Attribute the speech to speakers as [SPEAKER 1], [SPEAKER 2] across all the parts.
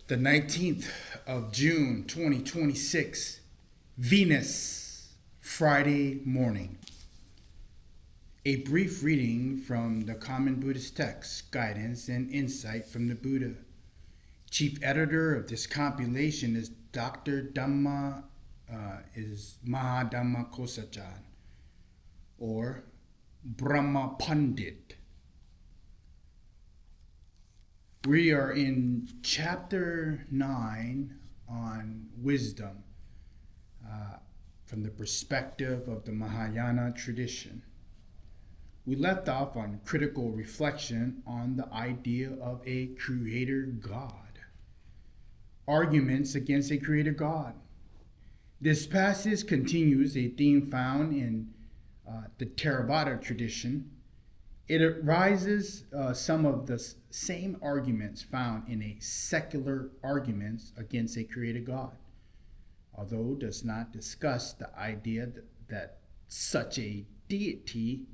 [SPEAKER 1] The 19th of June 2026, Venus, Friday morning. A brief reading from the Common Buddhist Text, Guidance and Insight from the Buddha. Chief editor of this compilation is Dr. Mahadhamma Kosachan, or Brahma Pandit. We are in chapter 9 on wisdom from the perspective of the Mahayana tradition. We left off on critical reflection on the idea of a creator God. Arguments against a creator God. This passage continues a theme found in the Theravada tradition. It arises some of the same arguments found in a secular arguments against a creator God, although does not discuss the idea that such a deity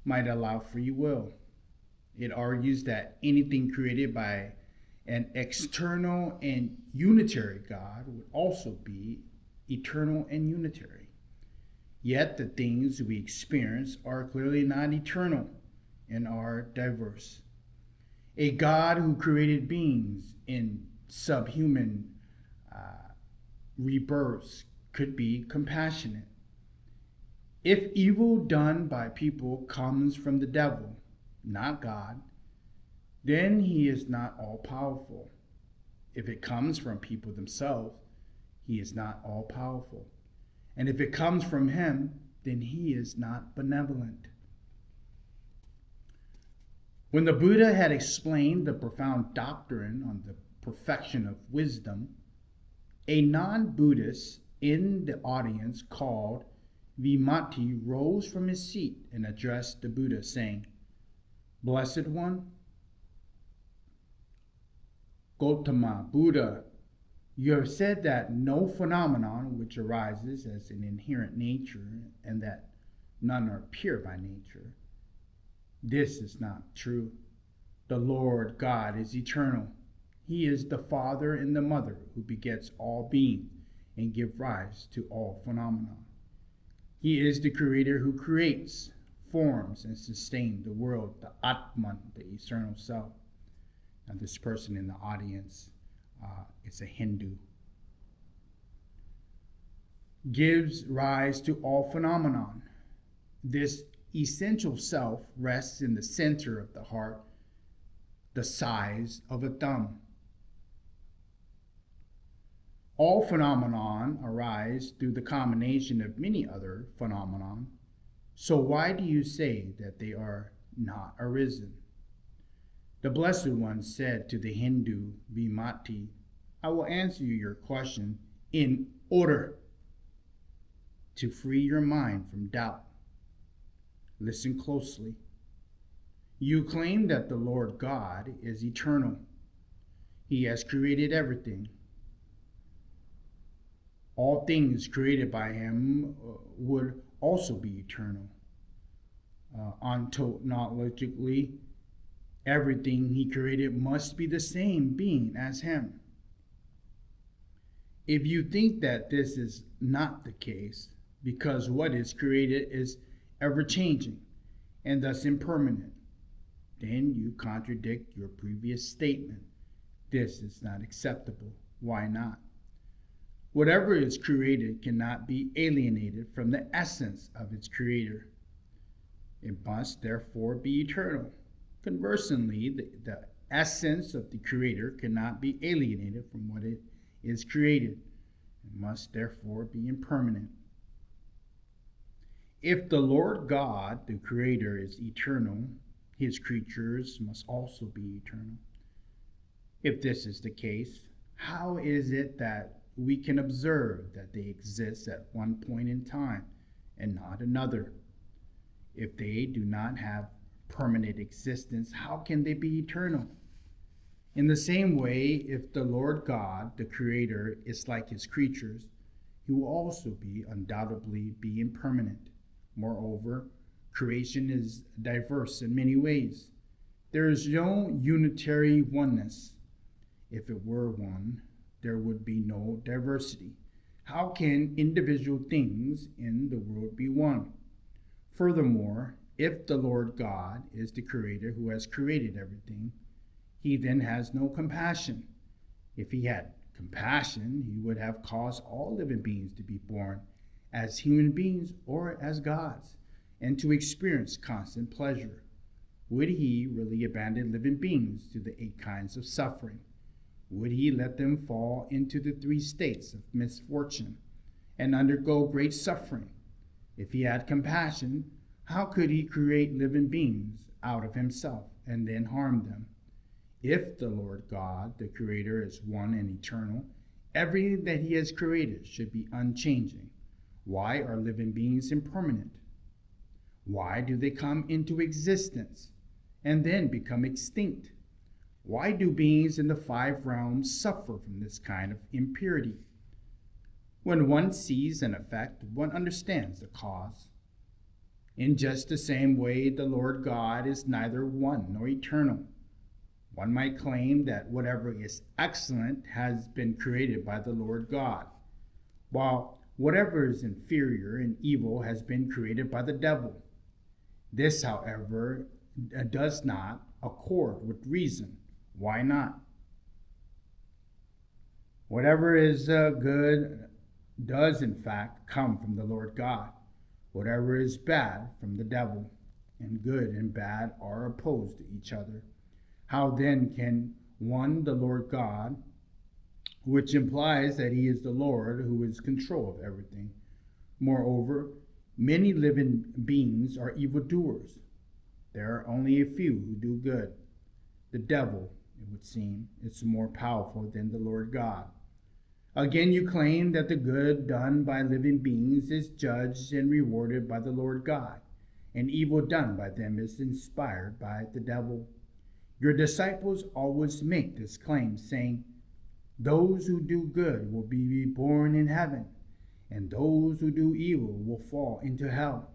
[SPEAKER 1] might allow free will. It argues that anything created by an external and unitary God would also be eternal and unitary. Yet the things we experience are clearly not eternal and are diverse. A God who created beings in subhuman rebirths could be compassionate. If evil done by people comes from the devil, not God, then he is not all-powerful. If it comes from people themselves, he is not all-powerful. And if it comes from him, then he is not benevolent. When the Buddha had explained the profound doctrine on the perfection of wisdom, a non-Buddhist in the audience called Vimati rose from his seat and addressed the Buddha, saying, "Blessed One, Gautama, Buddha, you have said that no phenomenon which arises as an inherent nature and that none are pure by nature. This is not true. The Lord God is eternal. He is the Father and the Mother who begets all beings and gives rise to all phenomena. He is the Creator who creates, forms, and sustains the world, the Atman, the eternal self." Now this person in the audience is a Hindu. Gives rise to all phenomenon. This essential self rests in the center of the heart, the size of a thumb. All phenomenon arise through the combination of many other phenomenon. So why do you say that they are not arisen? The Blessed One said to the Hindu Vimati, "I will answer your question in order to free your mind from doubt. Listen closely. You claim that the Lord God is eternal. He has created everything. All things created by him would also be eternal. Ontologically, everything he created must be the same being as him. If you think that this is not the case, because what is created is ever-changing and thus impermanent, then you contradict your previous statement. This is not acceptable. Why not? Whatever is created cannot be alienated from the essence of its creator. It must therefore be eternal. Conversely, the essence of the creator cannot be alienated from what it is created. It must therefore be impermanent. If the Lord God, the creator, is eternal, his creatures must also be eternal. If this is the case, how is it that we can observe that they exist at one point in time and not another? If they do not have permanent existence, how can they be eternal? In the same way, if the Lord God, the Creator, is like his creatures, he will also undoubtedly be impermanent. Moreover, creation is diverse in many ways. There is no unitary oneness. If it were one, there would be no diversity. How can individual things in the world be one? Furthermore, if the Lord God is the creator who has created everything, he then has no compassion. If he had compassion, he would have caused all living beings to be born as human beings or as gods, and to experience constant pleasure. Would he really abandon living beings to the 8 kinds of suffering? Would he let them fall into the 3 states of misfortune and undergo great suffering? If he had compassion, how could he create living beings out of himself and then harm them? If the Lord God, the Creator, is one and eternal, everything that he has created should be unchanging. Why are living beings impermanent? Why do they come into existence and then become extinct? Why do beings in the 5 realms suffer from this kind of impurity? When one sees an effect, one understands the cause. In just the same way, the Lord God is neither one nor eternal. One might claim that whatever is excellent has been created by the Lord God, while whatever is inferior and evil has been created by the devil. This, however, does not accord with reason. Why not? Whatever is good does in fact come from the Lord God. Whatever is bad from the devil, and good and bad are opposed to each other. How then can one, the Lord God, which implies that he is the Lord who is in control of everything? Moreover, many living beings are evildoers. There are only a few who do good. The devil, it would seem, is more powerful than the Lord God. Again, you claim that the good done by living beings is judged and rewarded by the Lord God, and evil done by them is inspired by the devil. Your disciples always make this claim, saying, "Those who do good will be reborn in heaven, and those who do evil will fall into hell."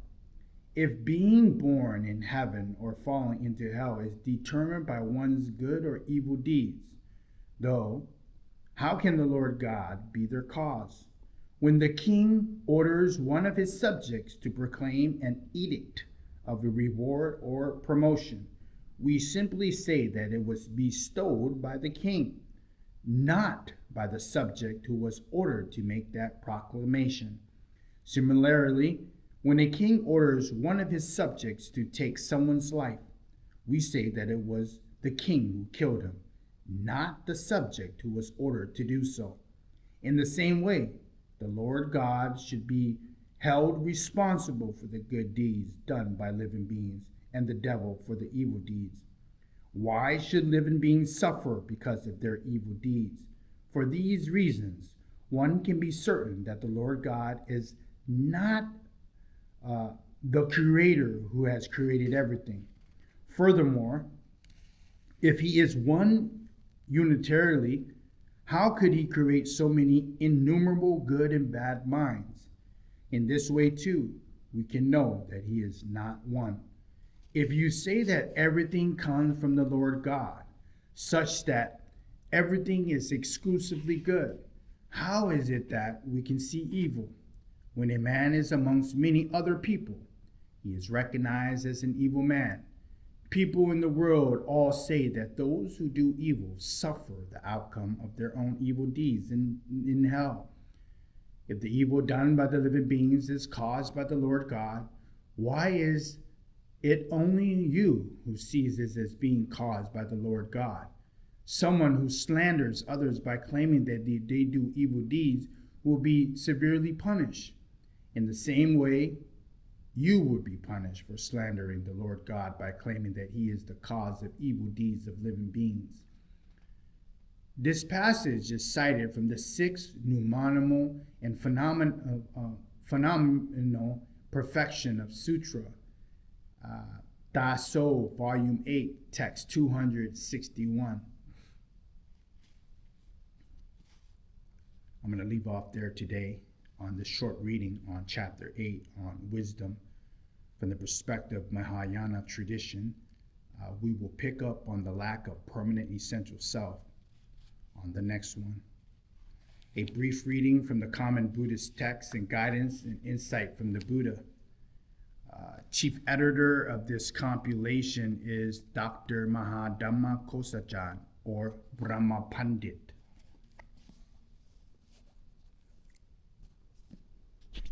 [SPEAKER 1] If being born in heaven or falling into hell is determined by one's good or evil deeds, though, how can the Lord God be their cause? When the king orders one of his subjects to proclaim an edict of a reward or promotion, we simply say that it was bestowed by the king, not by the subject who was ordered to make that proclamation. Similarly, when a king orders one of his subjects to take someone's life, we say that it was the king who killed him, not the subject who was ordered to do so. In the same way, the Lord God should be held responsible for the good deeds done by living beings, and the devil for the evil deeds. Why should living beings suffer because of their evil deeds? For these reasons, one can be certain that the Lord God is not the creator who has created everything. Furthermore, if he is one unitarily, how could he create so many innumerable good and bad minds? In this way, too, we can know that he is not one. If you say that everything comes from the Lord God, such that everything is exclusively good, how is it that we can see evil? When a man is amongst many other people, he is recognized as an evil man. People in the world all say that those who do evil suffer the outcome of their own evil deeds in hell. If the evil done by the living beings is caused by the Lord God, why is it only you who sees this as being caused by the Lord God? Someone who slanders others by claiming that they do evil deeds will be severely punished. In the same way, you would be punished for slandering the Lord God by claiming that he is the cause of evil deeds of living beings. This passage is cited from the 6th Pneumonimal and Phenomenal Perfection of Sutra, Daso, Volume 8, Text 261. I'm going to leave off there today on this short reading on Chapter 8 on wisdom from the perspective of Mahayana tradition. We will pick up on the lack of permanent essential self. on the next one. A brief reading from the common Buddhist texts and guidance and insight from the Buddha. Chief editor of this compilation is Dr. Mahadhamma Kossajan, or Brahma Pandit.